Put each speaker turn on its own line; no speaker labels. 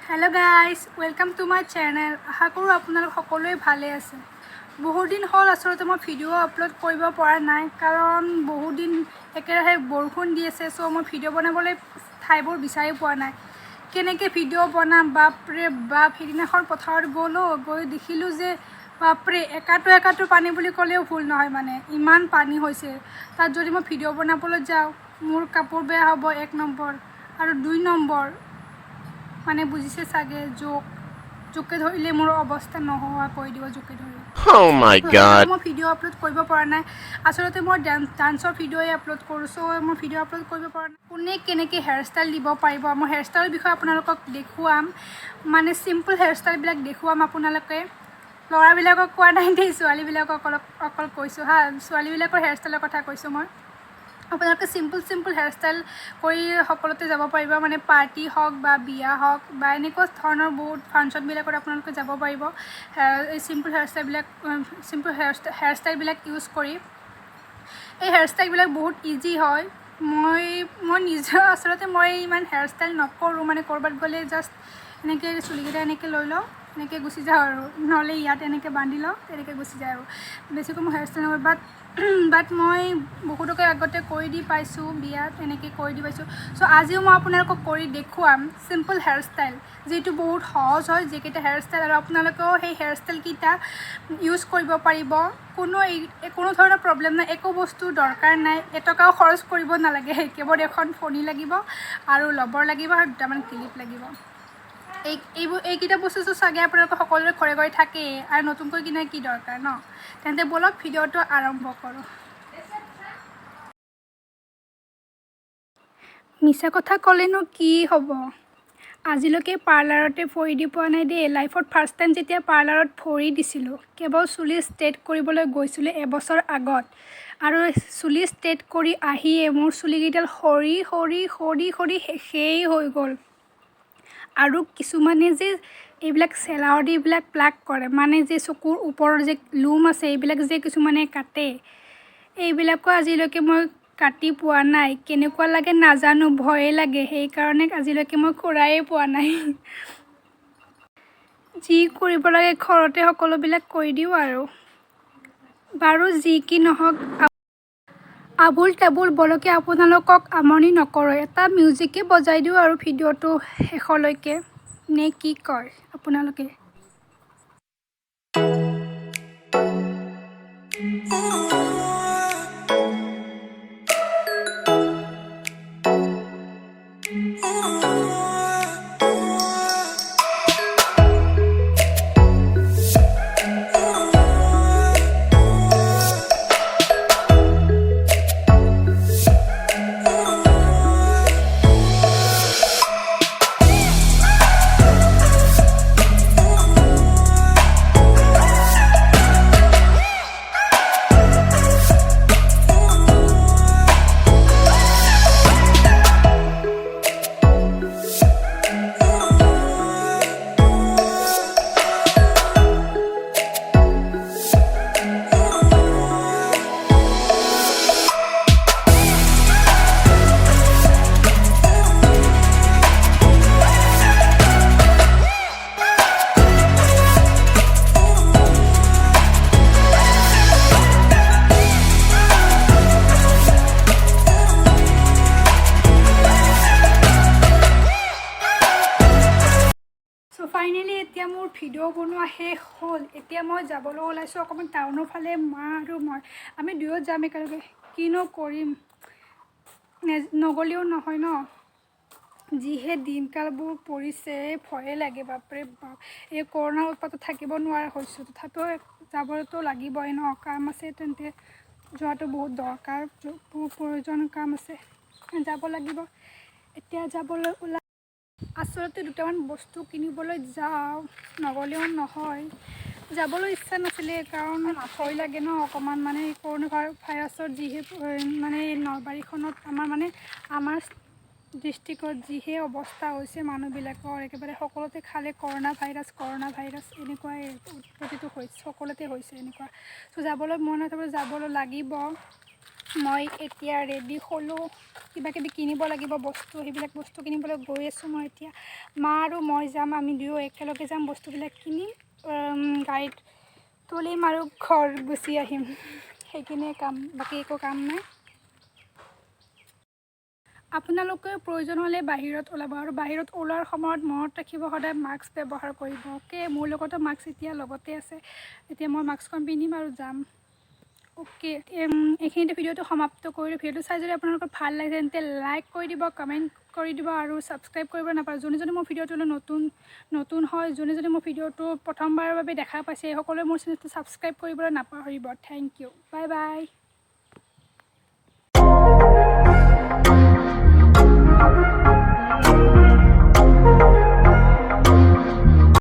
Hello guys welcome to my channel आशा करूँ আপোনালোক সকলোৱে ভালে আছে বহুত দিন হল আসলে মই ভিডিও আপলোড কৰিব পৰা নাই কাৰণ বহুত দিন একেৰাহে বৰষুণ দি আছে সো মই ভিডিও বনাবলৈ ঠাইবোৰ বিচাৰি পোৱা নাই কেনেকৈ ভিডিও বনাম বাপৰে বাপ সেইদিনাখন পথাৰত গৈ দেখিলোঁ যে বাপৰে একাটো পানী বুলি ক'লেও ভুল নহয় মানে ইমান পানী হৈছে তাত যদি মই ভিডিও বনাবলৈ যাওঁ মোৰ কাপোৰ বেয়া হ'ব 1 নম্বৰ আৰু 2 নম্বৰ মানে বুজিছে সাগে জোকে ধৰিলে মোৰ অৱস্থা নহোৱা কৈ দিব জোকে ধৰি
Oh my god.
মই ভিডিও আপলোড কৰিব পৰা নাই আসলতে মই ডান্সৰ ভিডিওই আপলোড কৰোঁ সো মই ভিডিও আপলোড কৰিব পৰা নাই কোনে কেনেকৈ হেয়াৰ ষ্টাইল দিব পাৰিব মই হেয়াৰ ষ্টাইলৰ বিষয়ে আপোনালোকক দেখুৱাম মানে চিম্পল হেয়াৰ ষ্টাইলবিলাক দেখুৱাম আপোনালোকে ল'ৰাবিলাকক কোৱা নাই দেই ছোৱালীবিলাকক অকল কৈছোঁ হা ছোৱালীবিলাকৰ হেয়াৰ ষ্টাইলৰ কথা কৈছোঁ মই আপোনালোকে চিম্পল হেয়াৰ ষ্টাইল কৰি সকলোতে যাব পাৰিব মানে পাৰ্টি হওক বা বিয়া হওক বা এনেকুৱা ধৰণৰ বহুত ফাংচনবিলাকত আপোনালোকে যাব পাৰিব এই চিম্পল হেয়াৰ ষ্টাইলবিলাক ইউজ কৰি এই হেয়াৰ ষ্টাইলবিলাক বহুত ইজি হয় মই নিজৰ আচলতে মই ইমান হেয়াৰ ষ্টাইল নকৰোঁ মানে ক'ৰবাত গ'লে জাষ্ট এনেকৈ চুলিকেইটা এনেকৈ লৈ লওঁ এনেকৈ গুচি যাওঁ আৰু নহ'লে ইয়াত এনেকৈ বান্ধি লওঁ তেনেকৈ গুচি যায় আৰু বেছিকৈ মই হেয়াৰ ষ্টাইল নকৰোঁ বাট মই বহুতকে আগতে কৰি দি পাইছোঁ বিয়াত এনেকৈ কৰি দি পাইছোঁ চ' আজিও মই আপোনালোকক কৰি দেখুৱাম চিম্পল হেয়াৰ ষ্টাইল যিটো বহুত সহজ হয় যিকেইটা হেয়াৰ ষ্টাইল আৰু আপোনালোকেও সেই হেয়াৰ ষ্টাইলকেইটা ইউজ কৰিব পাৰিব কোনো ধৰণৰ প্ৰব্লেম নাই একো বস্তু দৰকাৰ নাই এটকাও খৰচ কৰিব নালাগে কেৱল এখন ফণি লাগিব আৰু লবৰ লাগিব আৰু দুটামান ক্লিপ লাগিব এইকেইটা বস্তুটো চাগে আপোনালোকৰ সকলোৰে ঘৰে থাকেই আৰু নতুনকৈ কিনা কি দৰকাৰ ন তেন্তে বলক ভিডিঅ'টো আৰম্ভ কৰোঁ মিছা কথা ক'লেনো কি হ'ব আজিলৈকে পাৰ্লাৰতে ভৰি দি পোৱা নাই দেই লাইফত ফাৰ্ষ্ট টাইম যেতিয়া পাৰ্লাৰত ভৰি দিছিলোঁ কেৱল চুলি ষ্ট্ৰেইট কৰিবলৈ গৈছিলোঁ এবছৰ আগত আৰু চুলি ষ্ট্ৰেইট কৰি আহিয়ে মোৰ চুলিকেইডাল সৰি শেষেই হৈ গ'ল আৰু কিছুমানে যে এইবিলাক চেলাউৰ দি এইবিলাক প্লাক কৰে মানে যে চকুৰ ওপৰৰ যে লুম আছে এইবিলাক যে কিছুমানে কাটে এইবিলাকো আজিলৈকে মই কাটি পোৱা নাই কেনেকুৱা লাগে নাজানো ভয়ে লাগে সেইকাৰণে আজিলৈকে মই কৰাই পোৱা নাই যি কৰিব লাগে ঘৰতে সকলোবিলাক কৰি দিওঁ আৰু বাৰু যি কি নহওক আবুল তাবুল বলকে আপোনালোকক আমনি নকৰোঁ এটা মিউজিকে বজাই দিওঁ আৰু ভিডিঅ'টো শেষলৈকে নে কি কয় আপোনালোকে ফাইনেলি এতিয়া মোৰ ভিডিঅ' বনোৱা শেষ হ'ল এতিয়া মই যাবলৈ ওলাইছোঁ অকণমান টাউনৰ ফালে মা আৰু মই আমি দুয়ো যাম একেলগে কিনো কৰিম নগ'লেও নহয় ন যিহে দিনকালবোৰ পৰিছে ভয়ে লাগে বাপৰে বাপ এই কৰোণাৰ উৎপাতত থাকিব নোৱাৰা হৈছোঁ তথাপিও যাবতো লাগিবই ন কাম আছে তেন্তে যোৱাটো বহুত দৰকাৰ বহুত প্ৰয়োজন কাম আছে যাব লাগিব এতিয়া যাবলৈ ওলাই আচলতে দুটামান বস্তু কিনিবলৈ যাওঁ নগ'লেও নহয় যাবলৈ ইচ্ছা নাছিলে কাৰণ ভয় লাগে ন অকণমান মানে কৰোণা ভাইৰাছৰ যিহে মানে নলবাৰীখনত আমাৰ ডিষ্ট্ৰিক্টত যিহে অৱস্থা হৈছে মানুহবিলাকৰ একেবাৰে সকলোতে খালে কৰোণা ভাইৰাছ এনেকুৱাই প্ৰতিটো হৈছে সকলোতে হৈছে এনেকুৱা চ' যাবলৈ মন আছে যাবলৈ লাগিব মই এতিয়া ৰেডি হ'লোঁ কিবা কিবি কিনিব লাগিব বস্তু সেইবিলাক বস্তু কিনিবলৈ গৈ আছোঁ মই এতিয়া মা আৰু মই যাম আমি দুয়ো একেলগে যাম বস্তুবিলাক কিনিম গাড়ীত তুলিম আৰু ঘৰ গুচি আহিম সেইখিনিয়ে কাম বাকী একো কাম নাই আপোনালোকে প্ৰয়োজন হ'লে বাহিৰত ওলাব আৰু বাহিৰত ওলোৱাৰ সময়ত মনত ৰাখিব সদায় মাস্ক ব্যৱহাৰ কৰিব অ'কে মোৰ লগতো মাস্ক এতিয়া লগতে আছে এতিয়া মই মাস্কখন পিন্ধিম আৰু যাম অ'কে এইখিনিতে ভিডিঅ'টো সমাপ্ত কৰিলোঁ ভিডিঅ'টো চাই যদি আপোনালোকৰ ভাল লাগে তেন্তে লাইক কৰি দিব কমেণ্ট কৰি দিব আৰু ছাবস্ক্ৰাইব কৰিব নাপাহৰিব যোনে মোৰ ভিডিঅ'টোলৈ নতুন হয় যোনে মোৰ ভিডিঅ'টো প্ৰথমবাৰৰ বাবে দেখা পাইছে সকলোৱে মোৰ চেনেলটো ছাবস্ক্ৰাইব কৰিবলৈ নাপাহৰিব থেংক ইউ বাই বাই